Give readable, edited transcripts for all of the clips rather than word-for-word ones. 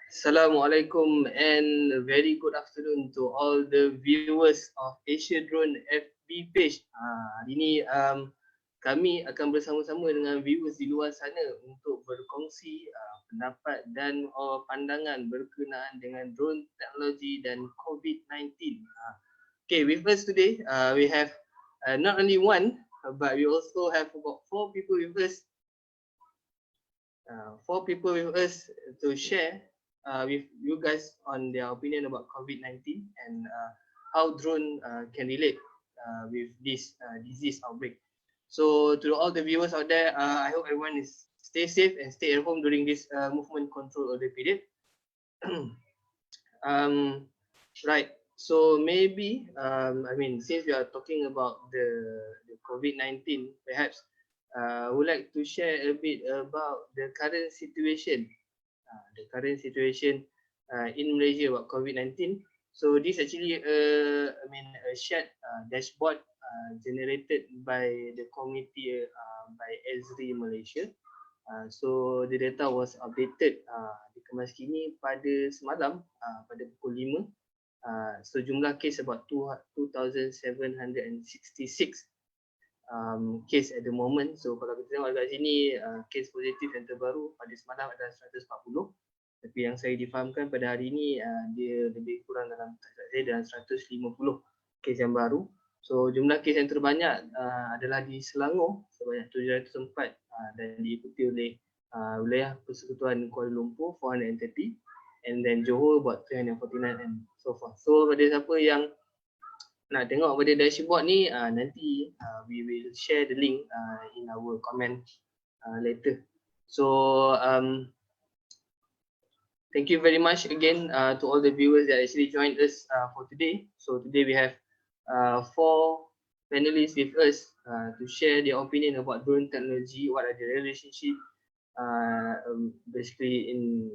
Assalamualaikum and very good afternoon to all the viewers of Asia Drone FB page. Hari ini kami akan bersama-sama dengan viewers di luar sana untuk berkongsi pendapat dan pandangan berkenaan dengan drone teknologi dan COVID-19. Okay, with us today we have not only one but we also have about four people with us. To share with you guys on their opinion about COVID-19 and how drone can relate with this disease outbreak. So to all the viewers out there, I hope everyone is stay safe and stay at home during this movement control order period. Right. So maybe since we are talking about the COVID-19, perhaps I would like to share a bit about the current situation in Malaysia about COVID-19. So this actually a shared dashboard generated by the committee by Ezri Malaysia. So the data was updated dikemas kini pada semalam pada pukul 5. So jumlah kes about 2,766 case at the moment. So kalau kita tengok kat sini case positif yang terbaru pada semalam adalah 140. Tapi yang saya difahamkan pada hari ini dia lebih kurang dalam 150 kes yang baru. So jumlah kes yang terbanyak adalah di Selangor sebanyak 704 dan diikuti oleh wilayah Persekutuan Kuala Lumpur 430 and then Johor about 349 and so forth. So pada siapa yang nak tengok pada dashboard ni nanti we will share the link in our comment later. So thank you very much again to all the viewers that actually joined us for today. So today we have four panelists with us to share their opinion about drone technology, what are the relationship basically in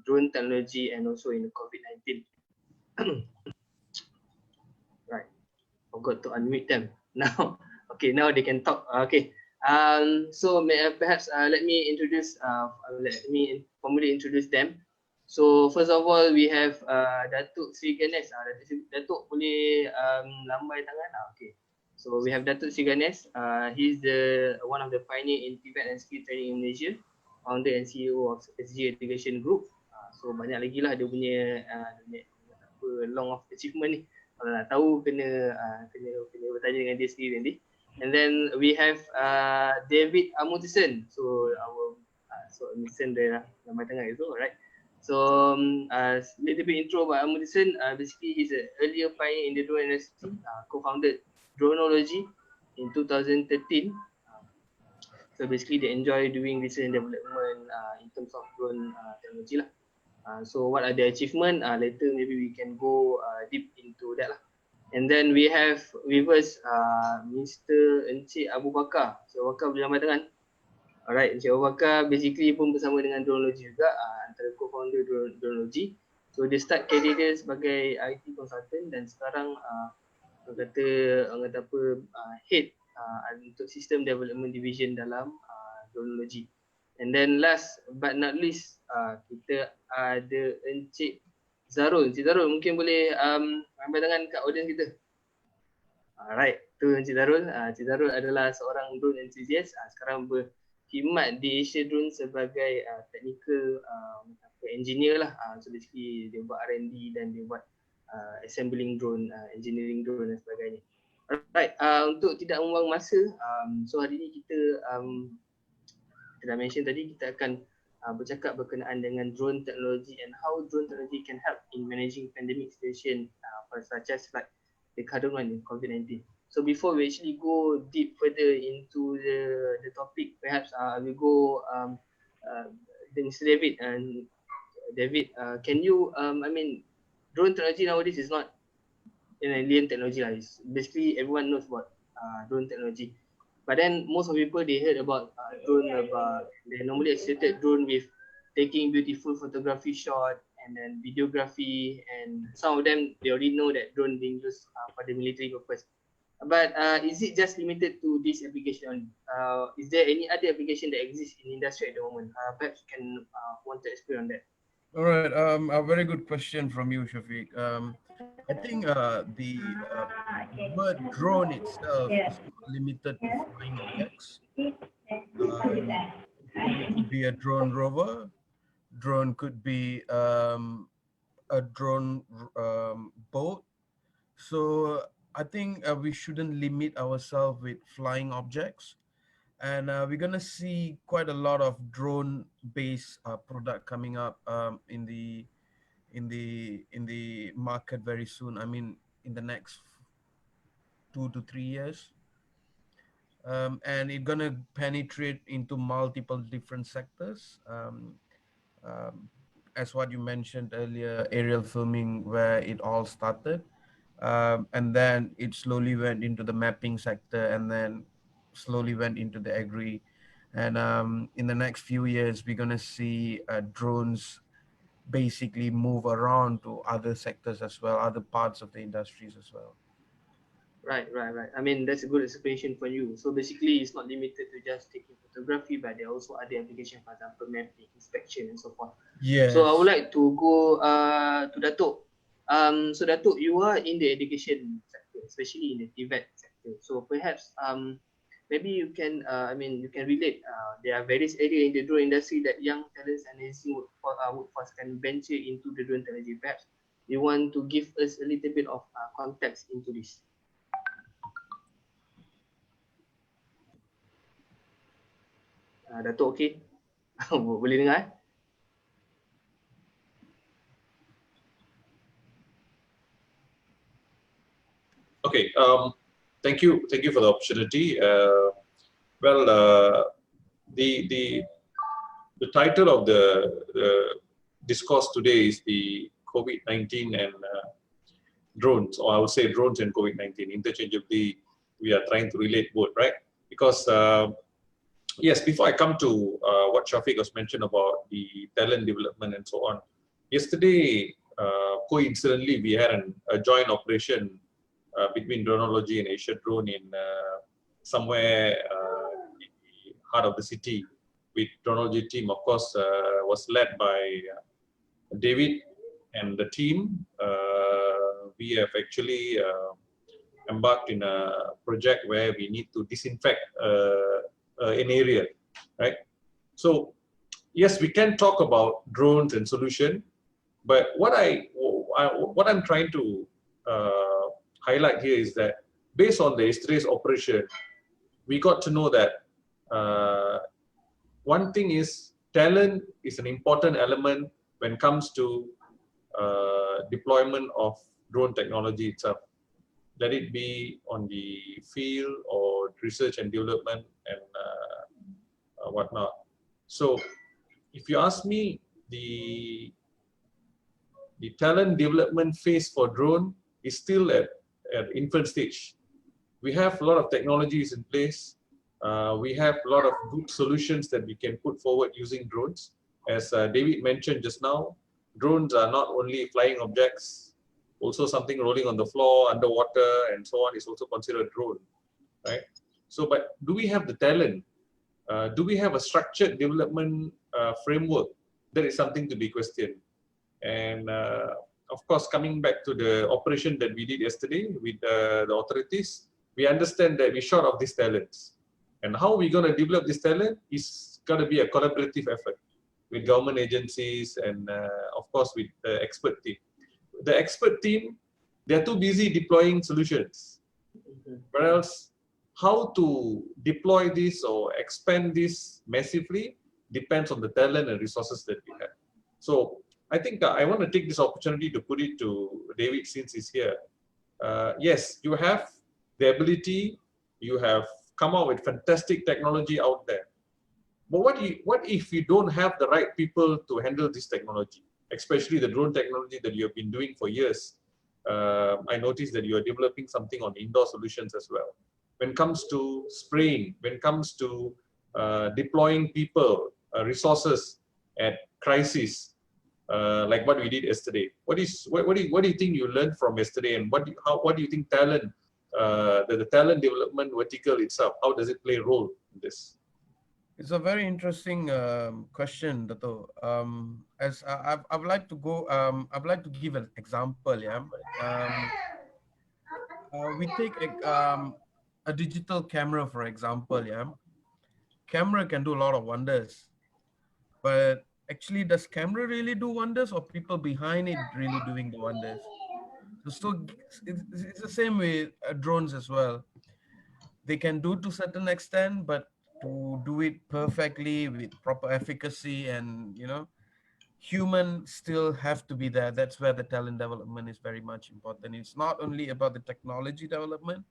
drone technology and also in COVID-19. Right, forgot to unmute them now. Okay, now they can talk. Okay, so perhaps let me formally introduce them. So first of all, we have Datuk Sri Ganesh. Datuk boleh lambai tangan. Okay, so we have Datuk Sri Ganesh. He's one of the pioneer in pivot and skill training in Malaysia, founder and CEO of SG Education Group. So banyak lagi lah dia punya long of achievement ni. Kalau nak tahu kena bertanya dengan dia sendiri nanti. And then we have David Amuthesan. So our Amuthesan dia nama tengah itu, alright. So little bit intro about Amuthesan. Basically he's an earlier pioneer in the drone industry, co-founded Dronology in 2013. So basically they enjoy doing research and development in terms of drone technology lah. So what are the achievement? Later maybe we can go deep into that lah. And then we have with us Mr. Encik Abu Bakar. Encik Abu Bakar boleh lambai tangan. Alright, Encik Abu Bakar basically pun bersama dengan Dronology juga, antara co-founder Dronology. So dia start career dia sebagai IT consultant dan sekarang head untuk system development division dalam Dronology. And then last but not least kita ada Encik Zarul. Encik Zarul mungkin boleh ambil tangan kat audience kita. Alright, tu Encik Zarul. Encik Zarul adalah seorang drone enthusiast. Sekarang berkhidmat di Asia Drone sebagai technical engineer lah. So basically dia buat R&D dan dia buat assembling drone, engineering drone dan sebagainya. Alright, untuk tidak membuang masa, so hari ni kita dah mention tadi, kita akan bercakap berkenaan dengan drone technology and how drone technology can help in managing pandemic situation such as like the current one in COVID-19. So before we actually go deep further into the topic, perhaps we go Mr. David. And David, can you drone technology nowadays is not an alien technology lah. Basically everyone knows about drone technology. But then most of people they heard about drone, they normally associated drone with taking beautiful photography shot and then videography, and some of them they already know that drone being used for the military purpose. But is it just limited to this application? Is there any other application that exists in industry at the moment? Perhaps you can want to explain on that. All right. A very good question from you, Shafiq. I think the word drone itself is not limited to flying objects. Um, Drone could be a drone rover. Drone could be a drone boat. So I think we shouldn't limit ourselves with flying objects, and we're gonna see quite a lot of drone-based product coming up in the market very soon. I mean, in the next 2 to 3 years, and it's gonna penetrate into multiple different sectors. Um, as what you mentioned earlier, aerial filming, where it all started, and then it slowly went into the mapping sector, and then slowly went into the agri. And in the next few years, we're gonna see drones basically move around to other sectors as well, other parts of the industries as well. Right. I mean, that's a good explanation for you. So basically, it's not limited to just taking photography, but there are also other applications, for example, mapping, inspection, and so forth. So I would Yes. like to go to Datuk. So Datuk, you are in the education sector, especially in the TVET sector. So perhaps maybe you can, I mean, you can relate. There are various areas in the drone industry that young talents and existing workforce can venture into the drone technology. Perhaps you want to give us a little bit of context into this. Datuk okey? Boleh dengar eh? Okay. Thank you for the opportunity. Well, the the the title of the discourse today is the COVID-19 and drones, or I would say drones and COVID-19 interchangeably. We are trying to relate both, right? Because yes, before I come to what Shafiq was mentioned about the talent development and so on, yesterday, coincidentally, we had a joint operation between Dronology and Asia Drone in somewhere in the heart of the city. With Dronology team, of course, was led by David and the team. We have actually embarked in a project where we need to disinfect an area, right? So yes, we can talk about drones and solution, but what I'm trying to highlight here is that based on the yesterday's operation, we got to know that one thing is talent is an important element when it comes to deployment of drone technology itself. Let it be on the field or research and development and whatnot. So if you ask me, the talent development phase for drone is still at infant stage. We have a lot of technologies in place. We have a lot of good solutions that we can put forward using drones. As David mentioned just now, drones are not only flying objects, also something rolling on the floor, underwater, and so on is also considered drone, right? So, but do we have the talent? Do we have a structured development framework? That is something to be questioned. And of course, coming back to the operation that we did yesterday with the authorities, we understand that we're short of these talents. And how we're going to develop this talent is going to be a collaborative effort with government agencies and of course with the expert team. The expert team, they're too busy deploying solutions. Whereas how to deploy this or expand this massively depends on the talent and resources that we have. So I think I want to take this opportunity to put it to David since he's here. Yes, you have the ability, you have come out with fantastic technology out there. But what if you don't have the right people to handle this technology, especially the drone technology that you have been doing for years? I noticed that you are developing something on indoor solutions as well. When it comes to spraying, when it comes to deploying people, resources at crisis, like what we did yesterday. What do you think you learned from yesterday, and what do you think talent, the talent development vertical itself, how does it play a role in this? It's a very interesting question, Dato. As I would like to go, I'd like to give an example. Yeah, we take a digital camera for example. Yeah, camera can do a lot of wonders, but actually, does camera really do wonders, or people behind it really doing the wonders? So it's the same with drones as well. They can do to certain extent, but to do it perfectly with proper efficacy and human still have to be there. That's where the talent development is very much important. It's not only about the technology development,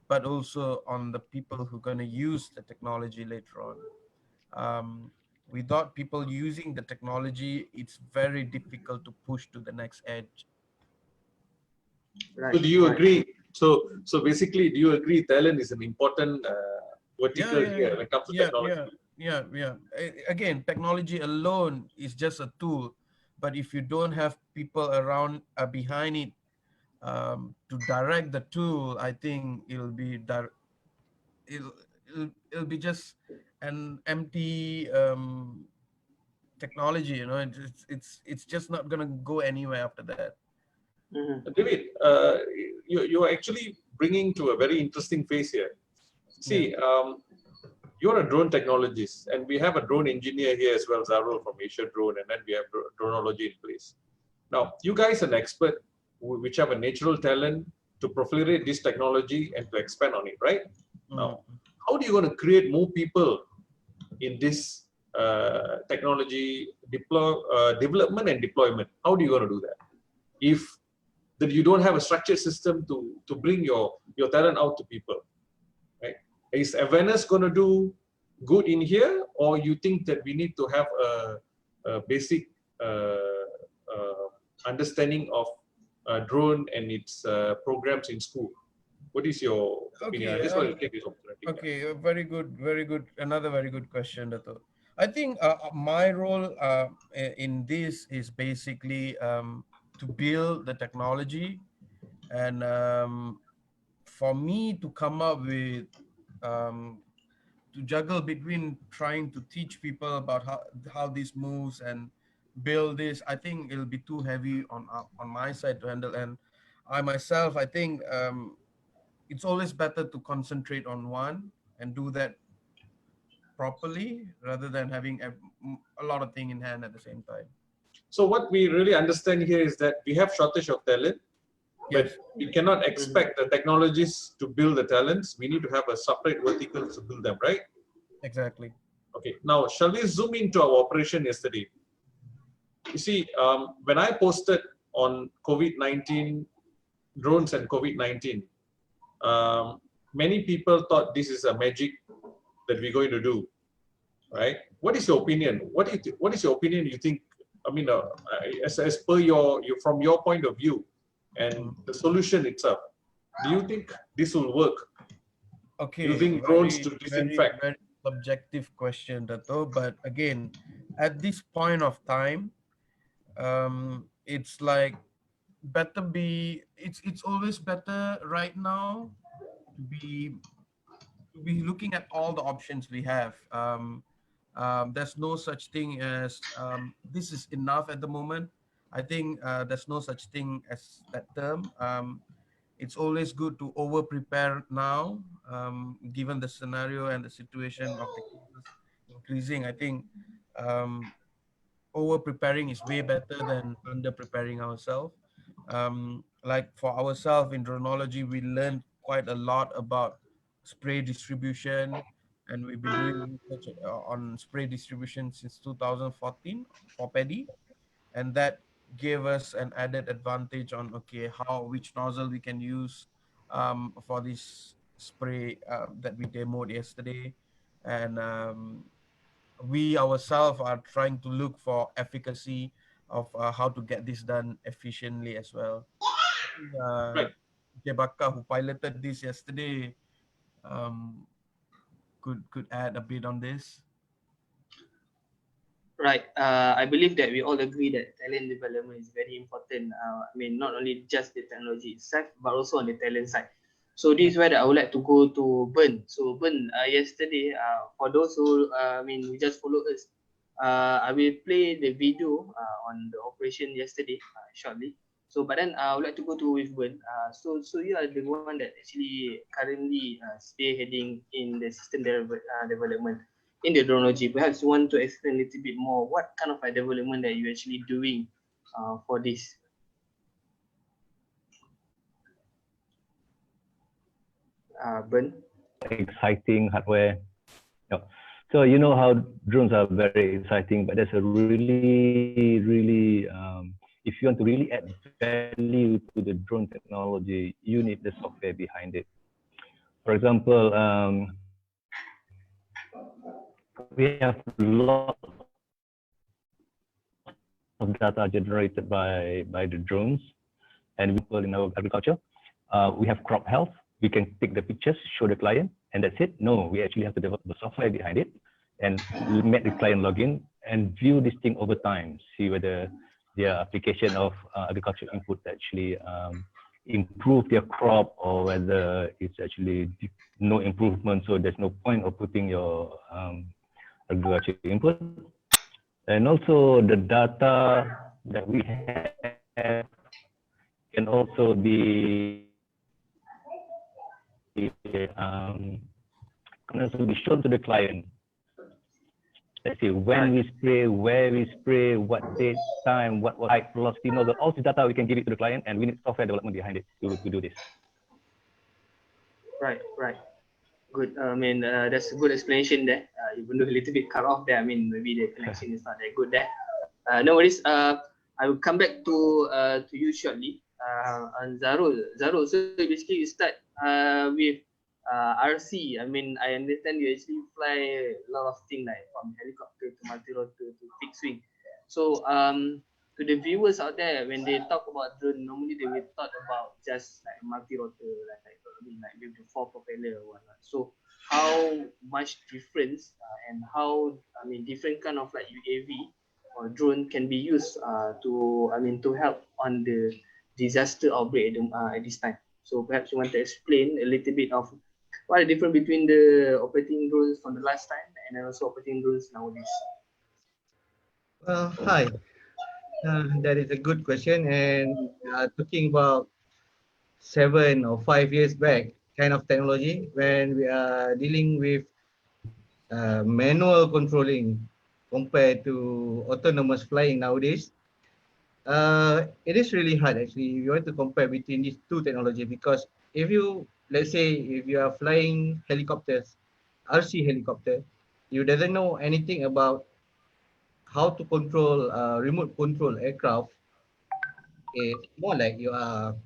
but also on the people who are going to use the technology later on. um, Without people using the technology, it's very difficult to push to the next edge. So Right, do you right. agree? So basically, do you agree talent is an important Yeah, vertical yeah, here when it comes to yeah, technology? yeah, yeah. Again, technology alone is just a tool, but if you don't have people around behind it to direct the tool, I think it'll be just an empty technology. It's just not gonna go anywhere after that. Mm-hmm. David, you're actually bringing to a very interesting phase here. Yeah. See, you're a drone technologist, and we have a drone engineer here as well, Zarul from Asia Drone, and then we have dronology in place. Now, you guys are an expert which have a natural talent to proliferate this technology and to expand on it, right? Now, Mhm. how do you going to create more people in this technology development and deployment? How do you going to do that? If that you don't have a structured system to bring your talent out to people, right? Is awareness going to do good in here, or you think that we need to have a basic understanding of drone and its programs in school? What is your opinion? I Okay. just want to take this opportunity. Yeah. Okay. Very good. Very good. Another very good question, Dato. I think my role in this is basically to build the technology, and for me to come up with um, to juggle between trying to teach people about how this moves and build this. I think it'll be too heavy on my side to handle. And I myself, I think it's always better to concentrate on one and do that properly rather than having a lot of things in hand at the same time. So what we really understand here is that we have shortage of talent, but Yes, we cannot Mm-hmm. expect the technologists to build the talents. We need to have a separate vertical to build them, right? exactly. Okay. Now, shall we zoom into our operation yesterday? You see, when I posted on COVID-19 drones and COVID-19, many people thought this is a magic that we're going to do, right? What is your opinion? What is your opinion? You think? I mean, as per from your point of view, and Mm. the solution itself, do you think this will work Okay, using drones to very, disinfect? very subjective question, Dato. But again, at this point of time, it's like better be. It's always better right now to be looking at all the options we have. There's no such thing as this is enough at the moment. I think there's no such thing as that term. It's always good to over prepare now, given the scenario and the situation of the cases increasing. I think um, over preparing is way better than under preparing ourselves. Like for ourselves in dronology, we learned quite a lot about spray distribution, and we've been doing research on spray distribution since 2014 for paddy, and that gave us an added advantage on okay how which nozzle we can use for this spray that we demoed yesterday, and we ourselves are trying to look for efficacy of how to get this done efficiently as well. Right. Jebaka, who piloted this yesterday, um, could add a bit on this. Right. I believe that we all agree that talent development is very important. I mean, not only just the technology itself, but also on the talent side. So this is where I would like to go to Bern. So Bern, yesterday, for those who who just follow us, I will play the video on the operation yesterday shortly. So but then I would like to go to with Bern. So you are the one that actually currently spearheading in the system development in the dronology. Perhaps you want to explain a little bit more what kind of development that you're actually doing for this. Bern. Exciting hardware. Yep. So you know how drones are very exciting, but there's a really if you want to really add value to the drone technology, you need the software behind it. For example, we have lots of data generated by the drones, and we in our agriculture, we have crop health. We can take the pictures, show the client, and that's it. No, we actually have to develop the software behind it and make the client log in and view this thing over time, see whether their application of agricultural input actually improve their crop or whether it's actually no improvement. So there's no point of putting your agricultural input. And also the data that we have can also be can also be shown to the client. Let's see when we spray, where we spray, what date, time, what height, velocity, all the data we can give it to the client, and we need software development behind it to do this. Right. Good. That's a good explanation there. Even though a little bit cut off there, maybe the connection is not that good there. No worries. I will come back to you shortly. On Zarul, so basically you start with RC. I understand you actually fly a lot of things like from helicopter to multi-rotor to fixed wing. So to the viewers out there, when they talk about drone, normally they will talk about just like multi-rotor, like with the 4 propeller or whatnot. So how much difference and how different kind of like UAV or drone can be used to help on the disaster outbreak at this time. So perhaps you want to explain a little bit of what the difference between the operating drones from the last time and also operating drones nowadays. Well, hi. That is a good question. And talking about 7 or 5 years back kind of technology, when we are dealing with manual controlling compared to autonomous flying nowadays, it is really hard actually if you want to compare between these two technologies, because if you, let's say, if you are flying helicopters, RC helicopter, you doesn't know anything about how to control remote control aircraft. It's more like you are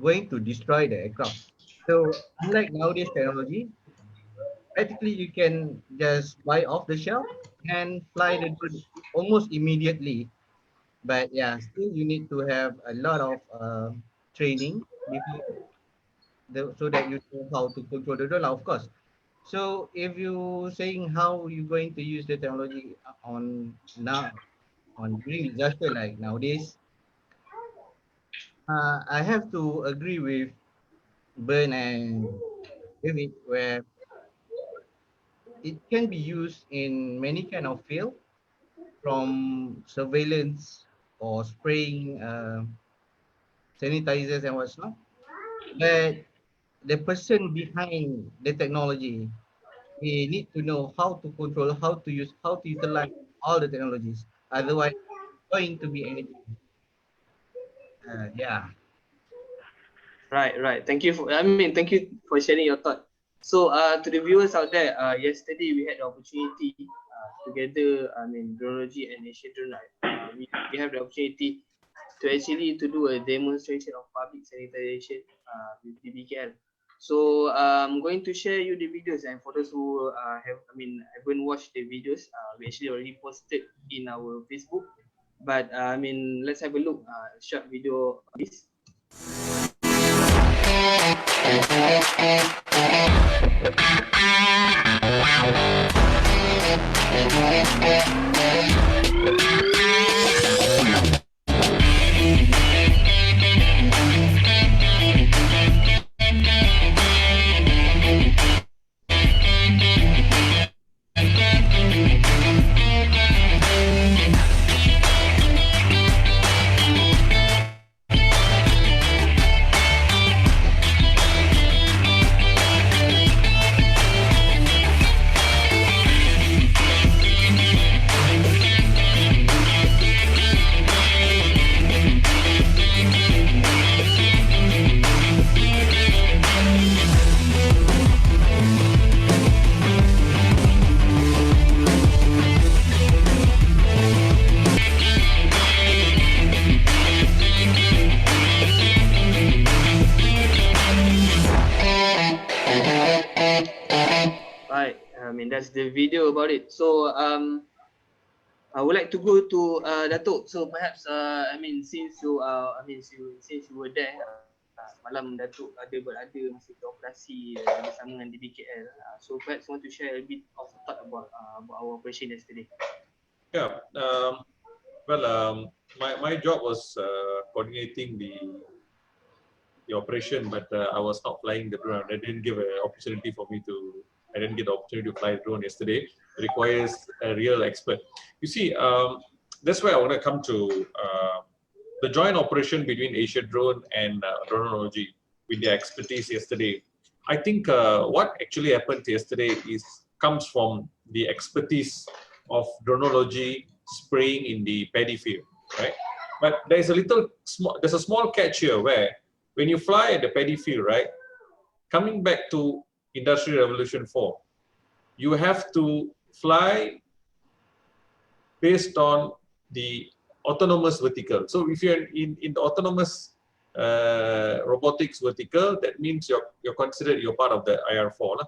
going to destroy the aircraft. So unlike nowadays technology, practically you can just buy off the shelf and fly the drone almost immediately. But yeah, still you need to have a lot of training before so that you know how to control the drone, of course. So if you saying how you going to use the technology on now on during disaster like nowadays, I have to agree with Bern and David, where it can be used in many kind of field, from surveillance or spraying sanitizers and whatnot. But the person behind the technology, we need to know how to control, how to use, how to utilize all the technologies. Otherwise, it's going to be anything. Yeah. Right. Thank you for sharing your thought. So to the viewers out there, yesterday we had the opportunity together, Dronology and Asia Drone, we have the opportunity to actually to do a demonstration of public sanitization with DBKL. So I'm going to share you the videos, and for those who haven't watched the videos, we actually already posted in our Facebook. But let's have a look, short video of this. has the video about it. So I would like to go to Datuk. So perhaps I mean since you since you were there semalam Datuk ada masa kita operasi bersama dengan DBKL. So perhaps you want to share a bit of thought about our operation yesterday. Yeah. My job was coordinating the operation, but I was not flying the drone. I didn't give an opportunity for me to. I didn't get the opportunity to fly the drone yesterday. It requires a real expert. You see, that's where I want to come to the joint operation between Asia Drone and Dronology with their expertise yesterday. I think what actually happened yesterday comes from the expertise of Dronology spraying in the paddy field, right? But there's a small catch here where when you fly at the paddy field, right, coming back to Industrial Revolution 4, you have to fly based on the autonomous vertical. So if you're in the autonomous robotics vertical, that means you're considered you're part of the IR4. Lah.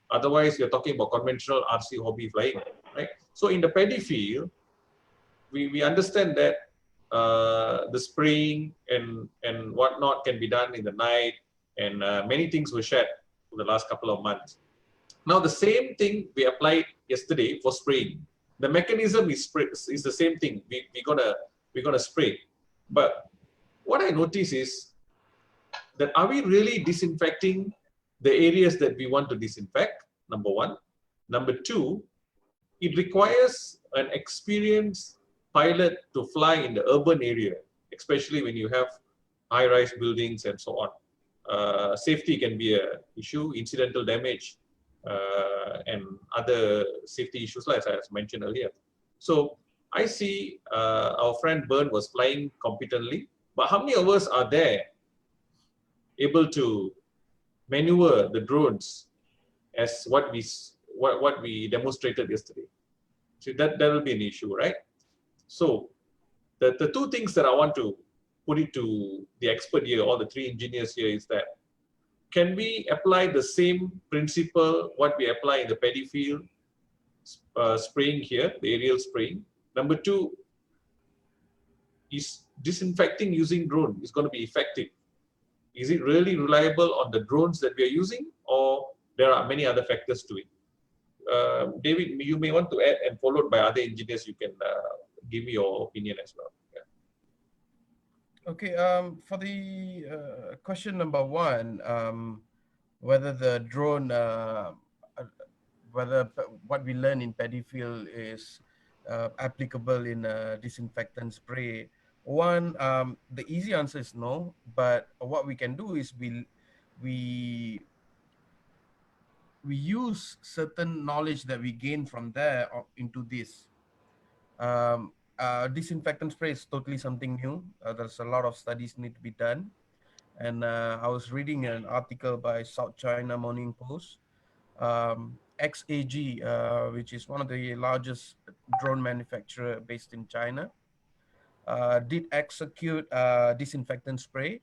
Otherwise, you're talking about conventional RC hobby flying, right? So in the paddy field, we understand that the spraying and whatnot can be done in the night, and many things were shared for the last couple of months. Now the same thing we applied yesterday for spraying. The mechanism is the same thing. We're gonna spray, but what I notice is that are we really disinfecting the areas that we want to disinfect? Number one. Number two, it requires an experienced pilot to fly in the urban area, especially when you have high-rise buildings and so on. Safety can be an issue, incidental damage, and other safety issues, like as I mentioned earlier. So I see our friend Bern was flying competently, but how many of us are there able to maneuver the drones as what we demonstrated yesterday? So that will be an issue, right? So the two things that I want to put it to the expert here, all the three engineers here, is that can we apply the same principle what we apply in the paddy field spraying here, the aerial spraying? Number two, is disinfecting using drone is going to be effective? Is it really reliable on the drones that we are using, or there are many other factors to it? David, you may want to add, and followed by other engineers, you can give me your opinion as well. Yeah. Okay, for the question number one, whether the drone, whether what we learn in paddy field is applicable in disinfectant spray. One, the easy answer is no, but what we can do is we use certain knowledge that we gain from there into this. Disinfectant spray is totally something new. There's a lot of studies need to be done. And I was reading an article by South China Morning Post. XAG, which is one of the largest drone manufacturer based in China, did execute disinfectant spray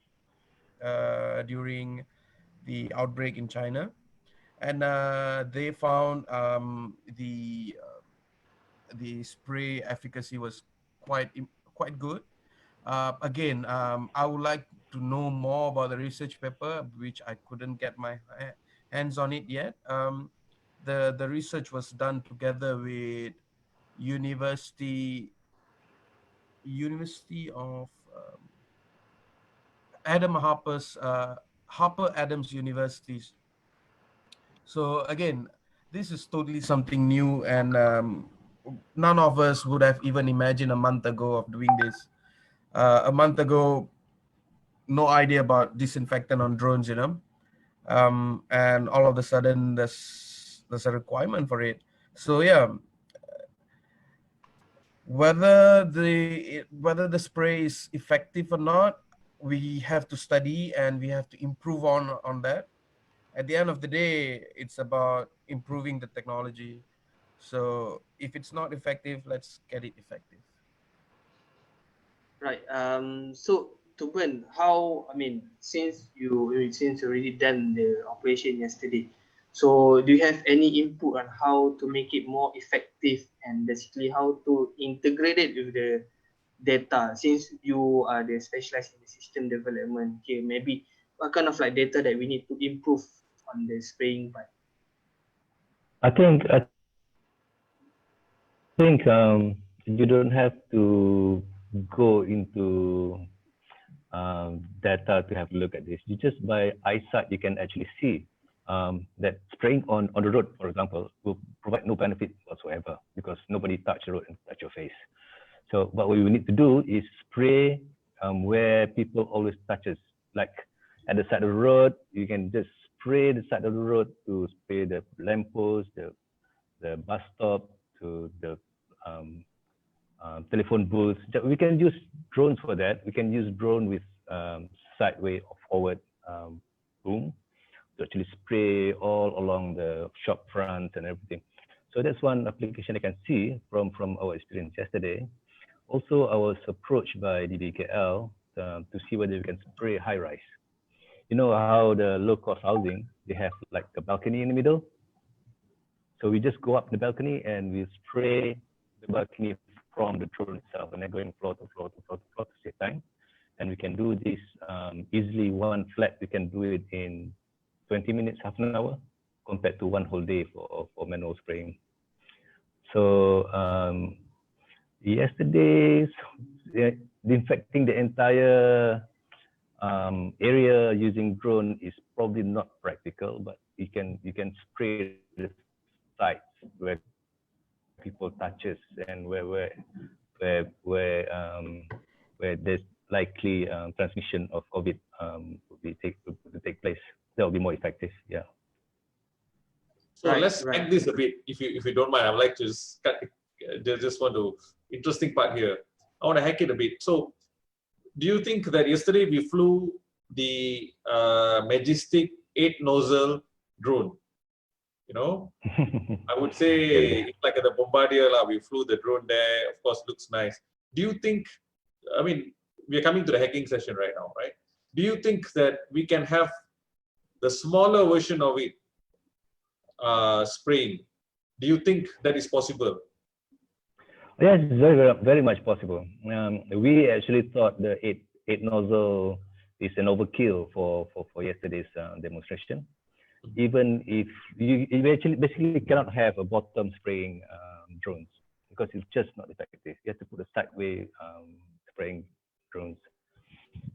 during the outbreak in China. And they found the spray efficacy was quite good. Again, I would like to know more about the research paper, which I couldn't get my hands on it yet. The research was done together with University of Harper Adams Universities. So again, this is totally something new, and none of us would have even imagined a month ago of doing this. A month ago, no idea about disinfectant on drones, you know, and all of a sudden there's a requirement for it. So yeah, whether the spray is effective or not, we have to study and we have to improve on that. At the end of the day, it's about improving the technology. So if it's not effective, let's get it effective. Right. So to Ben, how, I mean, since you already done the operation yesterday, So do you have any input on how to make it more effective and basically how to integrate it with the data? Since you are the specialized in the system development here, maybe what kind of like data that we need to improve on the spraying part? I think you don't have to go into data to have a look at this. You just by eyesight, you can actually see that spraying on the road, for example, will provide no benefit whatsoever because nobody touch the road and touch your face. So what we need to do is spray where people always touches, like at the side of the road. You can just spray the side of the road to spray the lamppost, the bus stop, to the telephone booths. We can use drones for that. We can use drone with sideway or forward boom to actually spray all along the shop front and everything. So that's one application I can see from our experience yesterday. Also, I was approached by DBKL to see whether we can spray high rise. You know how the low-cost housing, they have like a balcony in the middle. So we just go up the balcony and we spray the balcony from the drone itself, and then going floor to floor to floor to floor to save time. And we can do this easily. One flat, we can do it in 20 minutes, half an hour, compared to one whole day for manual spraying. So yesterday, disinfecting the entire area using drone is probably not practical, but you can spray the sites where people touches and where there's likely transmission of COVID to take place. That will be more effective. Yeah. So let's hack this a bit, if you don't mind. I'd like to just cut. Just want to interesting part here. I want to hack it a bit. So, do you think that yesterday we flew the Majestic 8 nozzle drone? You know, I would say it's like at the Bombardier, we flew the drone there. Of course, looks nice. Do you think? I mean, we're coming to the hacking session right now, right? Do you think that we can have the smaller version of it spraying? Do you think that is possible? Yes, very, very much possible. We actually thought the 8 nozzle is an overkill for yesterday's demonstration. Even if you actually basically cannot have a bottom spraying drones because it's just not effective. You have to put a sideway spraying drones.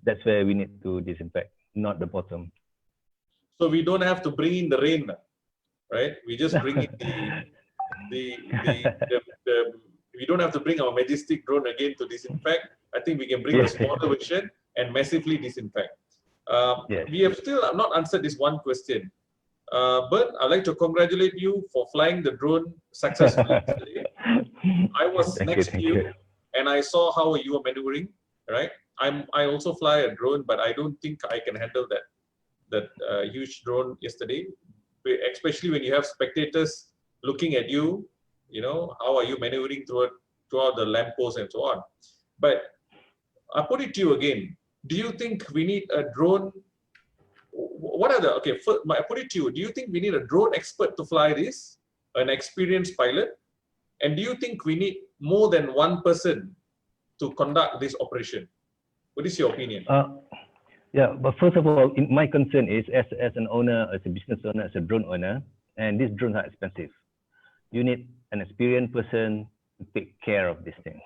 That's where we need to disinfect, not the bottom. So we don't have to bring in the rain, right? We just bring in we don't have to bring our Majestic drone again to disinfect. I think we can bring the smaller version and massively disinfect. We have still not answered this one question. But I'd like to congratulate you for flying the drone successfully today. I was next to you and I saw how you were maneuvering, right? I also fly a drone, but I don't think I can handle that huge drone yesterday, especially when you have spectators looking at you. You know, how are you maneuvering throughout the lamppost and so on? But I put it to you again. Do you think we need a drone? What are the, okay, I put it to you. Do you think we need a drone expert to fly this, an experienced pilot? And do you think we need more than one person to conduct this operation? What is your opinion? Yeah, but first of all, my concern is as an owner, as a business owner, as a drone owner, and these drones are expensive. You need an experienced person to take care of this thing.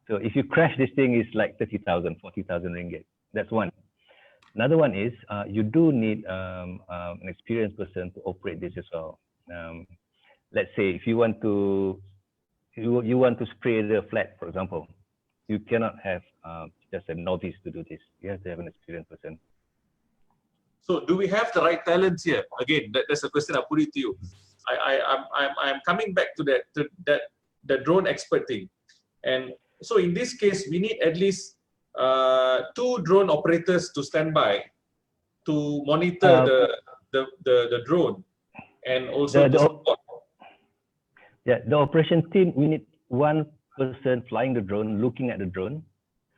So if you crash this thing, it's like 30,000, 40,000 ringgit. That's one. Another one is you do need an experienced person to operate this as well. Let's say if you want to spray the flat, for example, you cannot have just a novice to do this. You have to have an experienced person. So do we have the right talents here? Again, that's a question I put it to you. I'm coming back to the drone expert thing. And so in this case, we need at least 2 drone operators to stand by to monitor the drone and also to support. Yeah, the operation team, we need one person flying the drone, looking at the drone.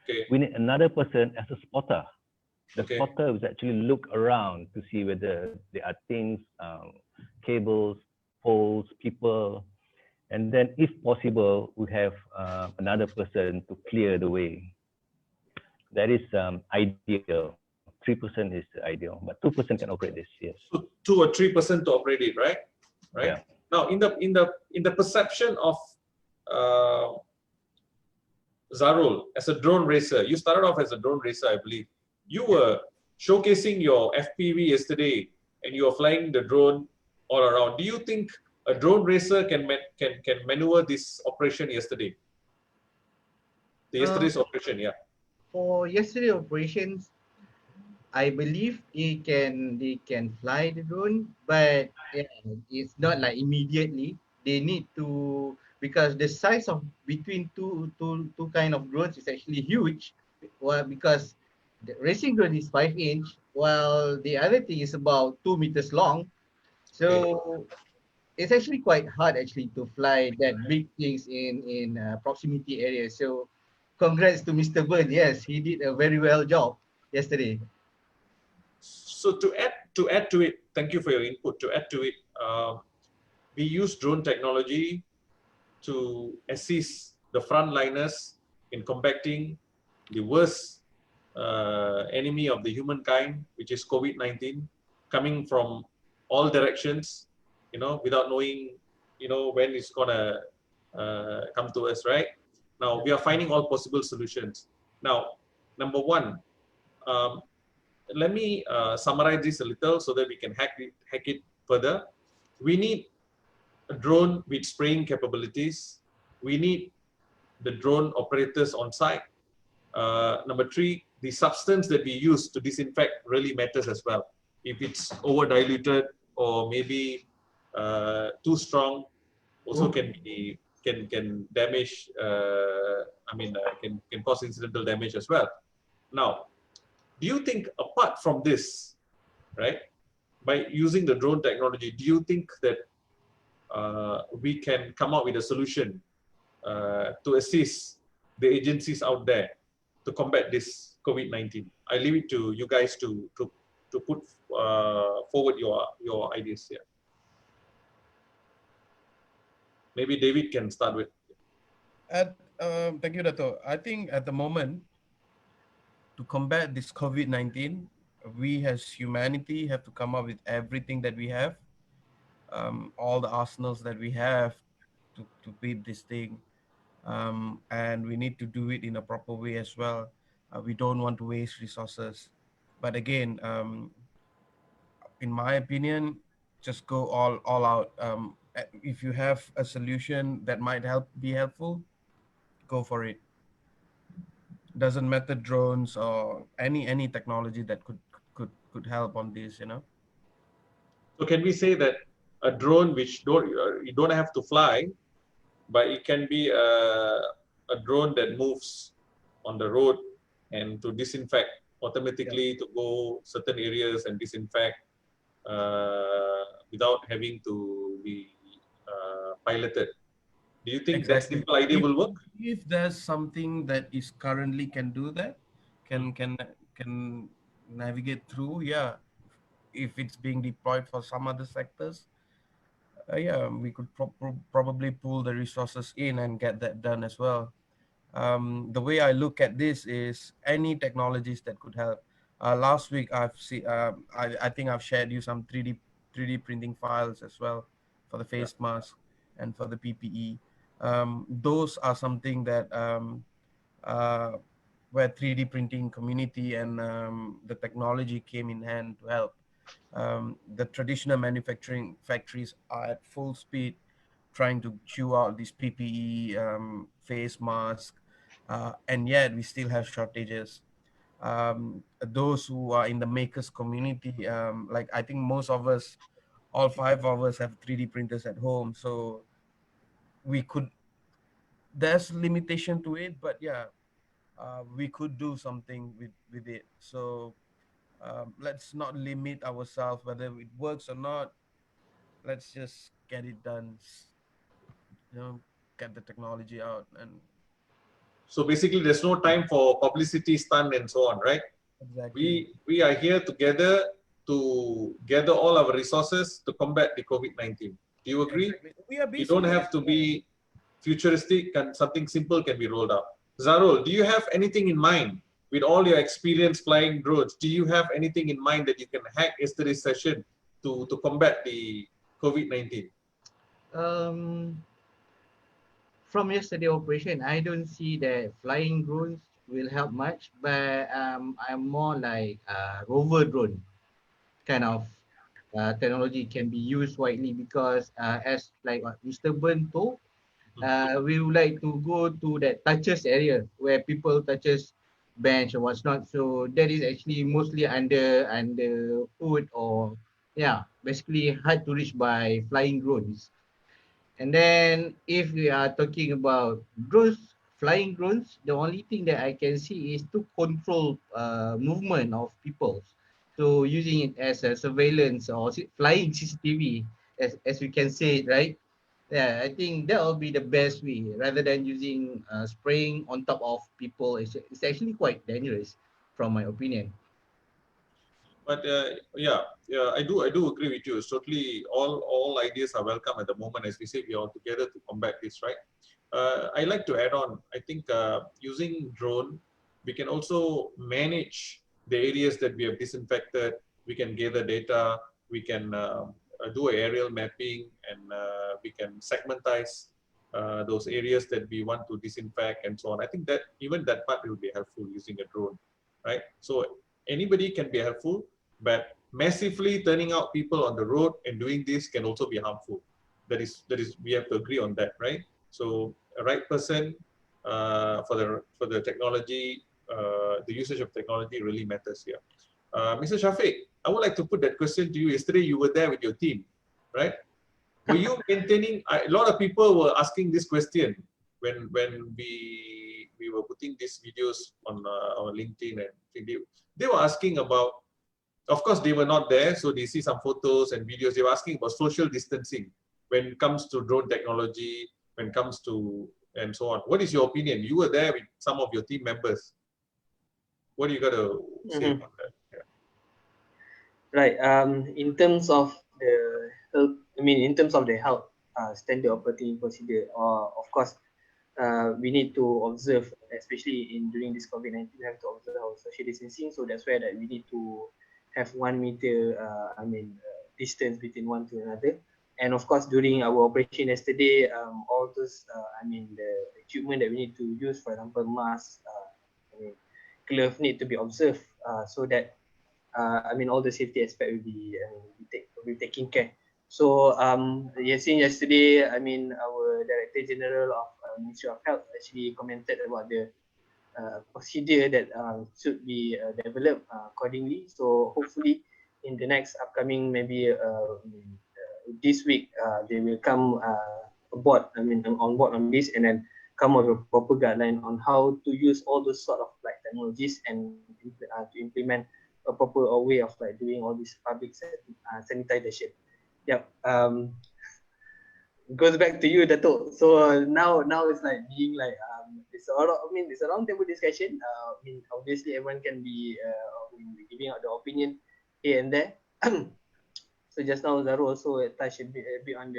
Okay. We need another person as a spotter. The Okay. spotter will actually look around to see whether there are things, cables, poles, people, and then if possible, we have another person to clear the way. That is ideal. 3% is ideal, but 2% can operate this. Yes. So 2 or 3% to operate it, right? Right. Yeah. Now, in the perception of Zarul as a drone racer, you started off as a drone racer, I believe. You were showcasing your FPV yesterday, and you were flying the drone all around. Do you think a drone racer can maneuver this operation yesterday? Yesterday's operation, yeah. For yesterday operations, I believe they can fly the drone, but yeah, it's not like immediately. They need to, because the size of between two kind of drones is actually huge. Well, because the racing drone is 5 inch, while the other thing is about 2 meters long. Okay. So it's actually quite hard actually to fly that big things in proximity areas. So congrats to Mr. Bird. Yes, he did a very well job yesterday. So to add to it, thank you for your input. To add to it, we use drone technology to assist the frontliners in combating the worst enemy of the humankind, which is COVID-19, coming from all directions, without knowing, when it's gonna come to us, right? Now we are finding all possible solutions. Now, number one, um, let me summarize this a little so that we can hack it further. We need a drone with spraying capabilities. We need the drone operators on site. Number three, the substance that we use to disinfect really matters as well. If it's over diluted or maybe too strong, also can damage. Can cause incidental damage as well. Now, do you think apart from this, right, by using the drone technology, do you think that we can come up with a solution to assist the agencies out there to combat this COVID-19? I leave it to you guys to put forward your ideas here. Maybe David can start with. Thank you, Dato. I think at the moment, to combat this COVID-19, we as humanity have to come up with everything that we have, all the arsenals that we have to beat this thing. And we need to do it in a proper way as well. We don't want to waste resources. But again, in my opinion, just go all out. If you have a solution that might be helpful, go for it. Doesn't matter drones or any technology that could help on this, So can we say that a drone which you don't have to fly, but it can be a drone that moves on the road and to disinfect automatically, to go certain areas and disinfect without having to be piloted. Do you think that simple idea will work? If there's something that is currently can do that, can navigate through, yeah. If it's being deployed for some other sectors, yeah, we could probably pull the resources in and get that done as well. The way I look at this is any technologies that could help. Last week I've seen, I think I've shared you some 3D printing files as well for the face mask and for the PPE. Those are something that where 3D printing community and the technology came in hand to help. The traditional manufacturing factories are at full speed trying to chew out these PPE, face mask, and yet we still have shortages. Those who are in the makers community, like I think most of us, all 5 of us have 3D printers at home, so we could, there's limitation to it, but yeah, we could do something with it. So let's not limit ourselves whether it works or not. Let's just get it done, get the technology out. And so basically there's no time for publicity stunt and so on, right? Exactly. We are here together to gather all our resources to combat the COVID-19. Do you agree? Exactly. We are You don't basically, have to be futuristic, and something simple can be rolled out. Zarul, do you have anything in mind with all your experience flying drones? Do you have anything in mind that you can hack yesterday's session to combat the COVID-19? Um, from yesterday operation, I don't see that flying drones will help much, but I'm more like rover drone kind of technology can be used widely because as like what Mr. Burn told, we would like to go to that touches area where people touches bench or what's not. So that is actually mostly under foot or yeah, basically hard to reach by flying drones. And then if we are talking about drones, flying drones, the only thing that I can see is to control movement of people. So using it as a surveillance or flying CCTV, as we can say it, right? Yeah, I think that will be the best way rather than using spraying on top of people. It's actually quite dangerous, from my opinion. But yeah, yeah, I do agree with you. It's totally all ideas are welcome at the moment. As we say, we are all together to combat this, right? I like to add on. I think using drone, we can also manage the areas that we have disinfected. We can gather data. We can do aerial mapping, and we can segmentize those areas that we want to disinfect and so on. I think that even that part will be helpful using a drone, right? So anybody can be helpful, but massively turning out people on the road and doing this can also be harmful. That is we have to agree on that, right? So a right person for the technology, the usage of technology really matters here. Mr. Shafiq, I would like to put that question to you. Yesterday you were there with your team, right? Were you maintaining? A lot of people were asking this question when we were putting these videos on our LinkedIn, and they were asking about. Of course, they were not there, so they see some photos and videos. They were asking about social distancing when it comes to drone technology, when it comes to and so on. What is your opinion? You were there with some of your team members. What do you got to say about that? Yeah. Right. In terms of the health, in terms of the health standard operating procedure, of course, we need to observe, especially in during this COVID-19, we have to observe our social distancing. So that's why that we need to have 1 meter, distance between one to another. And of course, during our operation yesterday, all those, the equipment that we need to use, for example, mask, glove need to be observed, so that all the safety aspect will be taken care. So yesterday, our Director General of Ministry of Health actually commented about the procedure that should be developed accordingly. So hopefully, in the next upcoming maybe this week, they will come aboard. On board on this, and then come up with a proper guideline on how to use all those sort of like technologies and to implement a proper way of like doing all this public sanitization. Yep. Goes back to you, Dato'. So now it's like being like it's a lot. It's a round table discussion. Obviously everyone can be giving out the opinion here and there. So just now Zaru also touched a bit on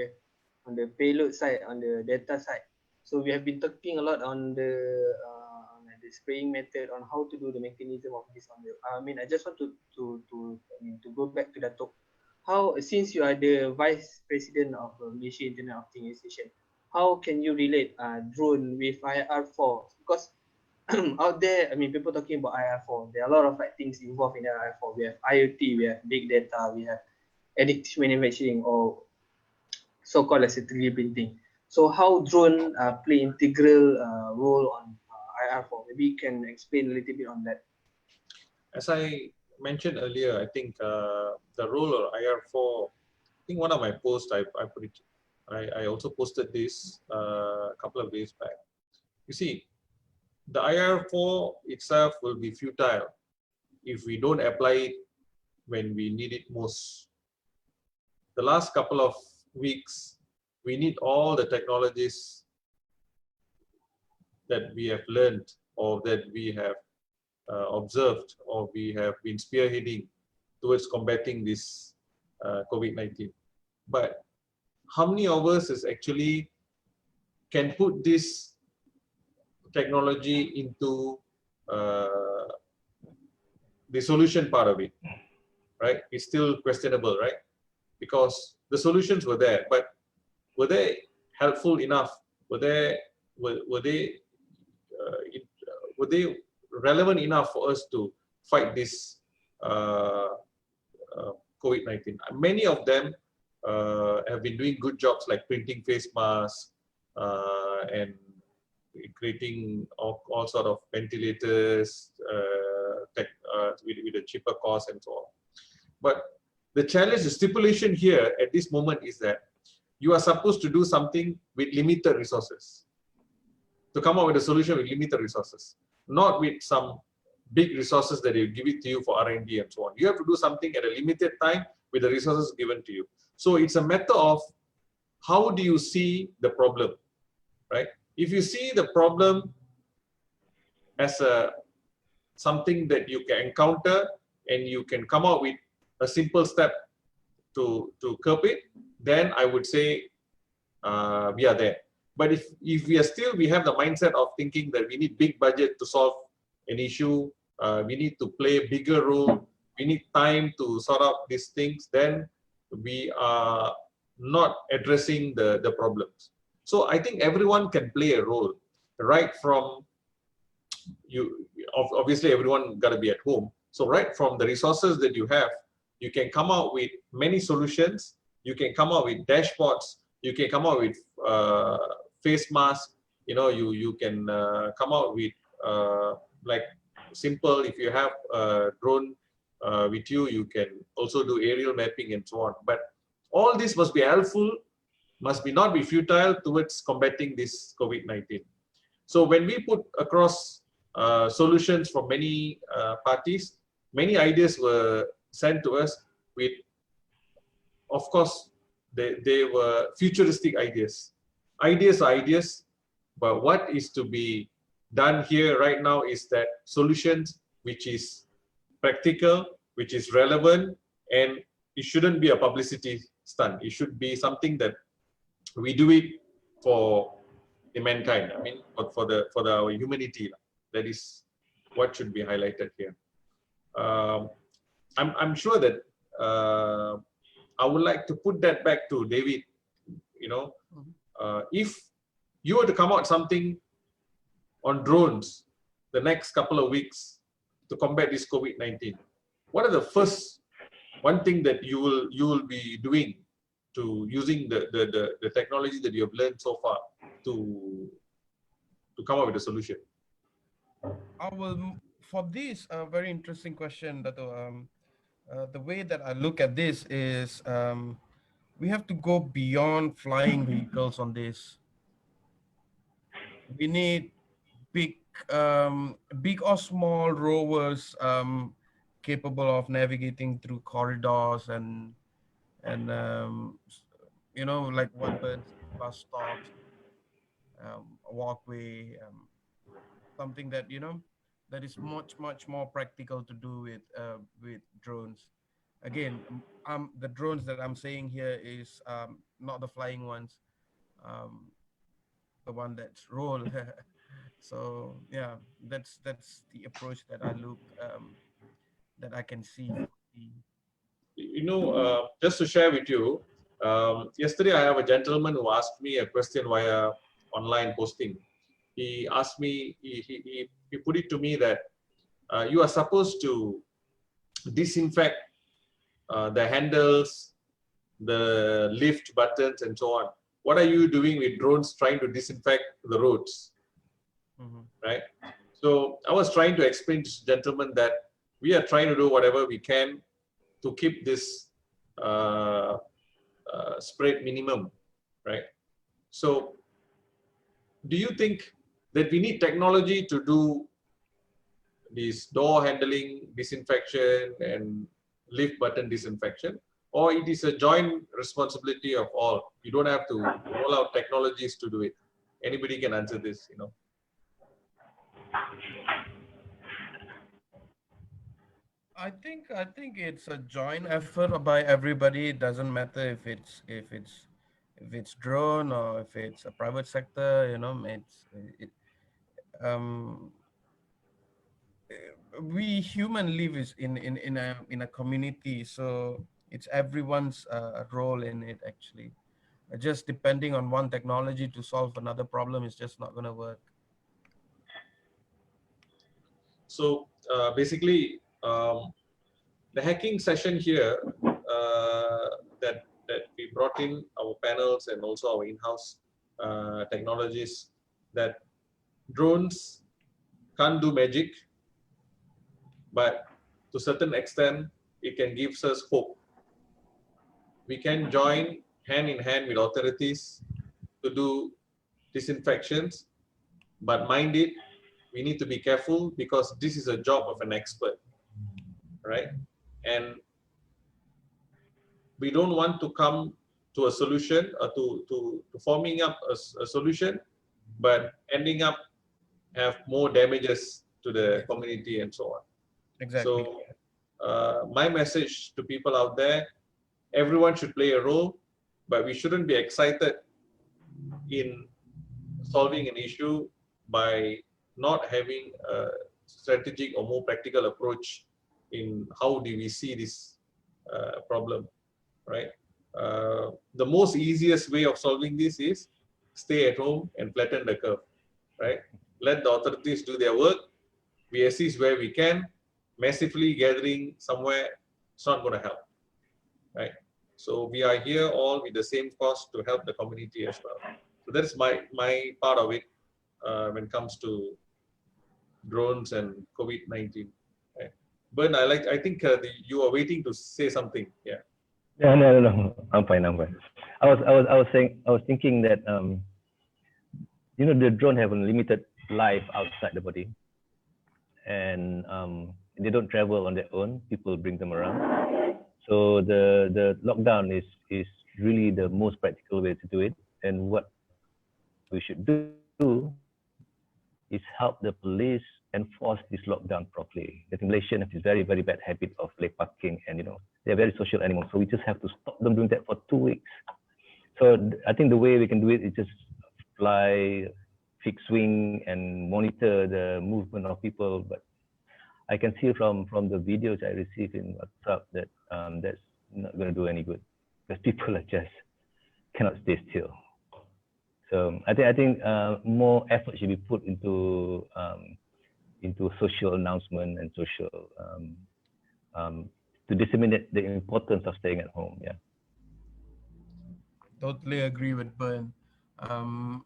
the payload side, on the data side. So we have been talking a lot on the spraying method, on how to do the mechanism of this. I just want to go back to Dato'. How, since you are the vice president of Malaysia Internet of Things Association, how can you relate drone with IR4? Because out there, people talking about IR4. There are a lot of like things involved in IR4. We have IoT, we have big data, we have additive manufacturing, or so-called as 3D printing. So how drone play integral role on IR4? Maybe you can explain a little bit on that. As I mentioned earlier, I think the role of IR4. I think one of my posts I put it. I also posted this a couple of days back. You see, the IR4 itself will be futile if we don't apply it when we need it most. The last couple of weeks, we need all the technologies that we have learned or that we have observed, or we have been spearheading towards combating this COVID-19. But how many of us is actually can put this technology into the solution part of it, right? It's still questionable, right? Because the solutions were there, but were they helpful enough? Were they were they relevant enough for us to fight this COVID-19? Many of them have been doing good jobs, like printing face masks and creating all sort of ventilators with a cheaper cost and so on. But the challenge, the stipulation here at this moment is that you are supposed to do something with limited resources, to come up with a solution with limited resources, not with some big resources that they give it to you for R&D and so on. You have to do something at a limited time with the resources given to you. So it's a matter of how do you see the problem, right? If you see the problem as something that you can encounter and you can come up with a simple step to curb it, then I would say we are there. But if we have the mindset of thinking that we need big budget to solve an issue, we need to play a bigger role, we need time to sort out these things, then we are not addressing the problems. So I think everyone can play a role, right from you. Obviously, everyone got to be at home. So right from the resources that you have, you can come out with many solutions. You can come out with dashboards. You can come out with face masks. You know, you can come out with like simple. If you have a drone with you, you can also do aerial mapping and so on. But all this must be helpful, must be not be futile towards combating this COVID-19. So when we put across solutions from many parties, many ideas were sent to us with, of course, they were futuristic ideas. Ideas are ideas, but what is to be done here right now is that solutions which is practical, which is relevant, and it shouldn't be a publicity stunt. It should be something that we do it for the mankind. I mean, for our humanity. That is what should be highlighted here. I'm sure that I would like to put that back to David. You know, if you were to come out something on drones the next couple of weeks to combat this COVID-19, what are the first one thing that you will be doing to using the technology that you have learned so far to come up with a solution? I will, for this very interesting question, Dato, the way that I look at this is we have to go beyond flying vehicles on this. We need big or small rovers capable of navigating through corridors and you know, like weapons, bus stops, walkway, something that, you know, that is much more practical to do with drones. Again, the drones that I'm saying here is not the flying ones, the one that's roll. So yeah, that's the approach that I look that I can see. You know, just to share with you, yesterday I have a gentleman who asked me a question via online posting. He asked me, he put it to me that you are supposed to disinfect the handles, the lift buttons, and so on. What are you doing with drones trying to disinfect the roads? Right? So I was trying to explain to this gentleman that we are trying to do whatever we can to keep this spread minimum, right? So do you think that we need technology to do this door handling disinfection and lift button disinfection, or it is a joint responsibility of all? You don't have to roll out technologies to do it. Anybody can answer this, you know. I think it's a joint effort by everybody. It doesn't matter if it's drone or if it's a private sector. Um, we human live is in a community, so it's everyone's role in it actually. Just depending on one technology to solve another problem is just not going to work. So basically, the hacking session here that we brought in our panels and also our in-house technologies, that drones can't do magic, but to a certain extent, it can give us hope. We can join hand in hand with authorities to do disinfections, but mind it, we need to be careful because this is a job of an expert, right? And we don't want to come to a solution or to forming up a solution, but ending up have more damages to the community and so on. Exactly. So my message to people out there, everyone should play a role, but we shouldn't be excited in solving an issue by not having a strategic or more practical approach in how do we see this problem, right? The most easiest way of solving this is stay at home and flatten the curve, right? Let the authorities do their work. We assist where we can. Massively gathering somewhere, it's not going to help, right? So we are here all with the same cause to help the community as well. So that's my part of it when it comes to drones and COVID-19. Right? Bern, I think you are waiting to say something. Yeah. Yeah, no. I'm fine. I was thinking that the drone have a limited life outside the body, and they don't travel on their own. People bring them around. So the lockdown is really the most practical way to do it. And what we should do is help the police enforce this lockdown properly. The Malaysian have this very, very bad habit of parking, and they're very social animals. So we just have to stop them doing that for 2 weeks. So I think the way we can do it is just fly, fixed wing, and monitor the movement of people. But I can see from the videos I receive in WhatsApp that that's not going to do any good because people are just cannot stay still. So I think more effort should be put into social announcement and social to disseminate the importance of staying at home. Yeah. Totally agree with Bern. Um,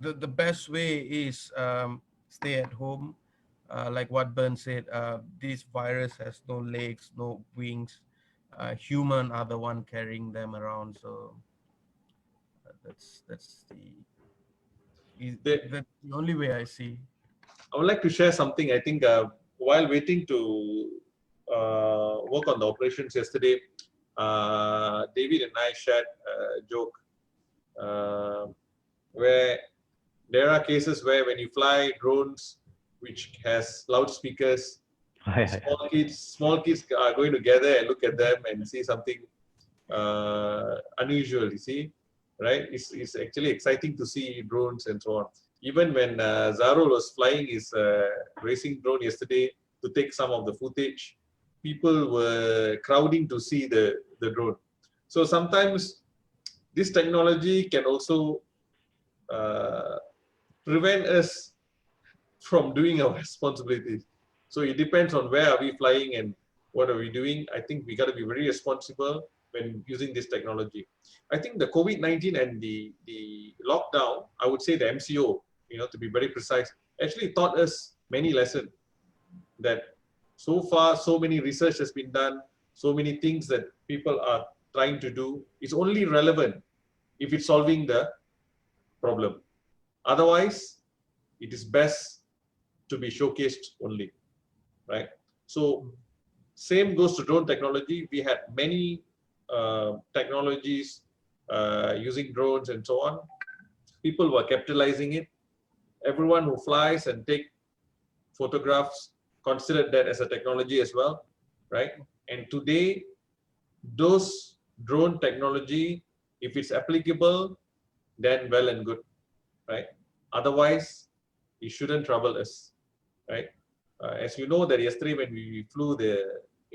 the best way is stay at home. Like what Bern said, this virus has no legs, no wings. Human are the one carrying them around. So that's The, the only way I see. I would like to share something. I think while waiting to work on the operations yesterday, David and I shared a joke where there are cases where when you fly drones which has loudspeakers, small kids are going to gather and look at them and see something unusual. You see, right? It's actually exciting to see drones and so on. Even when Zarul was flying his racing drone yesterday to take some of the footage, people were crowding to see the drone. So sometimes this technology can also prevent us from doing our responsibilities. So it depends on where are we flying and what are we doing. I think we got to be very responsible when using this technology. I think the COVID-19 and the lockdown, I would say the MCO, to be very precise, actually taught us many lessons that so far, so many research has been done, so many things that people are trying to do. It's only relevant if it's solving the problem. Otherwise, it is best to be showcased only, right? So same goes to drone technology. We had many technologies using drones and so on. People were capitalizing it. Everyone who flies and take photographs considered that as a technology as well, right? And today, those drone technology, if it's applicable, then well and good, right? Otherwise, it shouldn't trouble us, right? As you know that yesterday when we flew the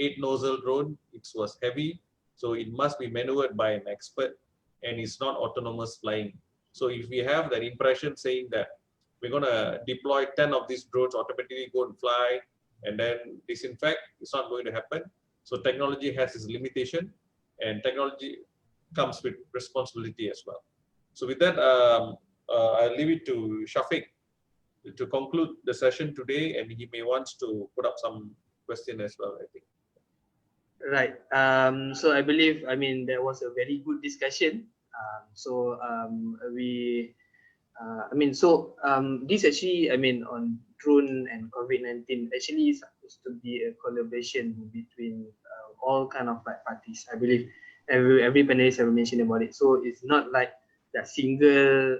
8-nozzle drone, it was heavy, so it must be maneuvered by an expert, and it's not autonomous flying. So if we have that impression saying that we're going to deploy 10 of these drones automatically go and fly, and then disinfect, it's not going to happen. So technology has its limitation, and technology comes with responsibility as well. So with that, I'll leave it to Shafiq to conclude the session today, and he may want to put up some question as well, I think. Right. So I believe, there was a very good discussion. This actually, on drone and COVID-19 actually is supposed to be a collaboration between all kind of like parties. I believe every panelist have mentioned about it. So it's not like that single,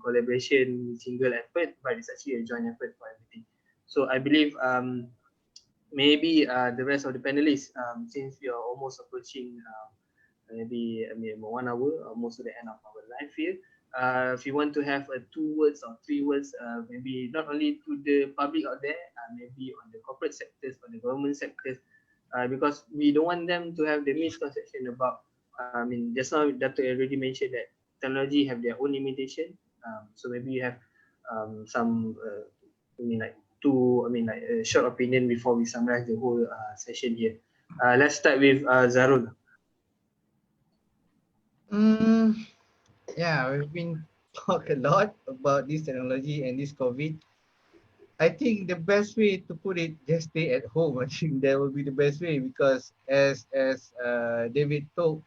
collaboration, single effort, but it's actually a joint effort for everything. So I believe maybe the rest of the panelists, since we are almost approaching maybe 1 hour, almost to the end of our live here. If you want to have 2 words or 3 words, maybe not only to the public out there, maybe on the corporate sectors, on the government sectors, because we don't want them to have the misconception about, just now Dato' already mentioned that technology have their own limitation. So maybe you have some, a short opinion before we summarize the whole session here. Let's start with Zarul. Yeah, we've been talk a lot about this technology and this COVID. I think the best way to put it, just stay at home. I think that will be the best way, because as David told,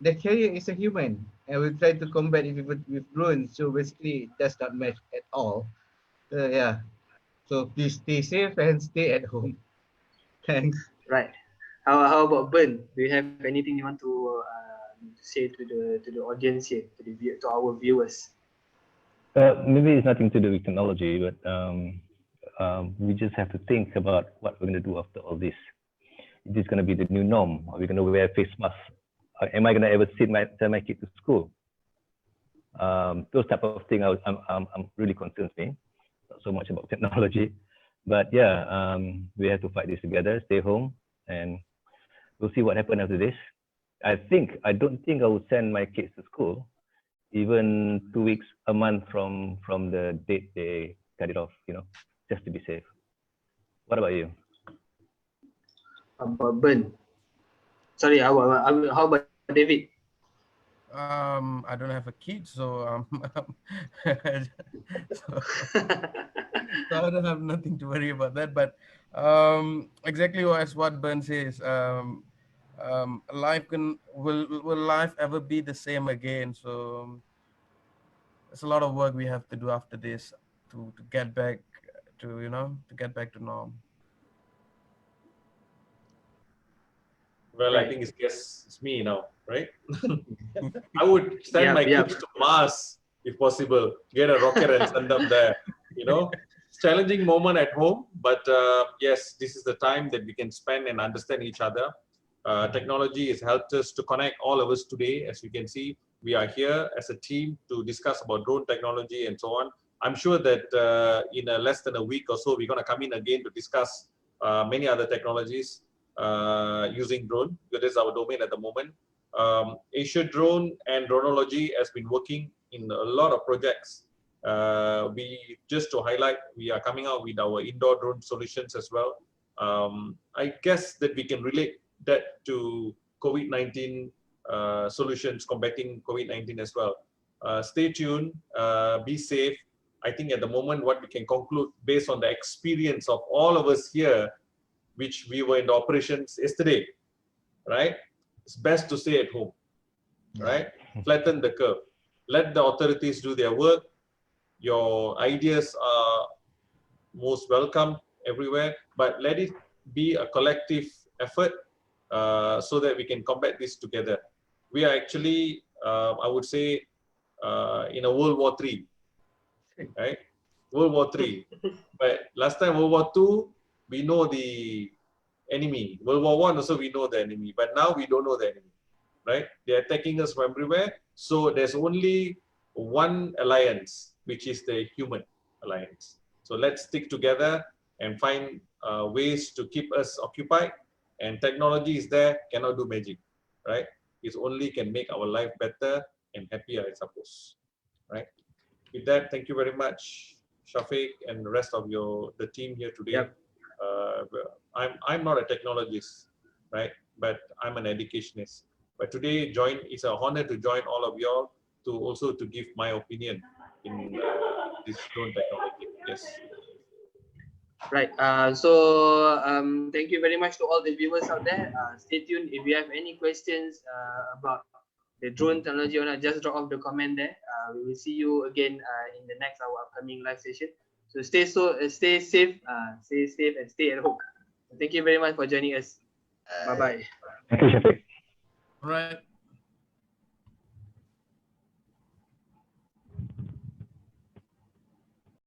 the carrier is a human, and we try to combat it with drones. So basically, it does not match at all. Yeah. So please stay safe and stay at home. Thanks. Right. How about Ben? Do you have anything you want to say to the audience here, to our viewers? Maybe it's nothing to do with technology, but we just have to think about what we're going to do after all this. Is this going to be the new norm? Are we going to wear face masks? Am I going to ever send my kid to school? Those type of things I'm really concerns me. Not so much about technology, but yeah, we have to fight this together. Stay home, and we'll see what happens after this. I don't think I will send my kids to school, even 2 weeks, a month from the date they cut it off, just to be safe. What about you? About Ben? Sorry, how about David? I don't have a kid, so so I don't have nothing to worry about that. But exactly as what Ben says, will life ever be the same again? So there's a lot of work we have to do after this to get back to norm. Well, Right. I think it's me now, right? I would send my kids to Mars if possible. Get a rocket and send them there. It's a challenging moment at home, but yes, this is the time that we can spend and understand each other. Technology has helped us to connect all of us today. As you can see, we are here as a team to discuss about drone technology and so on. I'm sure that in less than a week or so, we're going to come in again to discuss many other technologies using drone, because that's our domain at the moment. Asia Drone and Dronology has been working in a lot of projects. Just to highlight, we are coming out with our indoor drone solutions as well. I guess that we can relate that to COVID-19 solutions, combating COVID-19 as well. Stay tuned, be safe. I think at the moment what we can conclude based on the experience of all of us here, which we were in the operations yesterday, right? It's best to stay at home, right? Flatten the curve. Let the authorities do their work. Your ideas are most welcome everywhere, but let it be a collective effort so that we can combat this together. We are actually, I would say, in a World War III, right? World War III. But last time, World War II, we know the enemy. World War I also we know the enemy, but now we don't know the enemy, right? They're attacking us from everywhere. So there's only one alliance, which is the human alliance. So let's stick together and find ways to keep us occupied. And technology is there, cannot do magic, right? It only can make our life better and happier, I suppose, right? With that, thank you very much, Shafiq, and the rest of the team here today. Yep. I'm not a technologist, right? But I'm an educationist. But today, it's an honor to join all of y'all to also to give my opinion in this drone technology. Yes. Right. Thank you very much to all the viewers out there. Stay tuned. If you have any questions about the drone technology or not, just drop off the comment there. We will see you again in the next our upcoming live session. So stay safe, and stay at home. Thank you very much for joining us. Bye bye. Thank you, Shafiq. All right.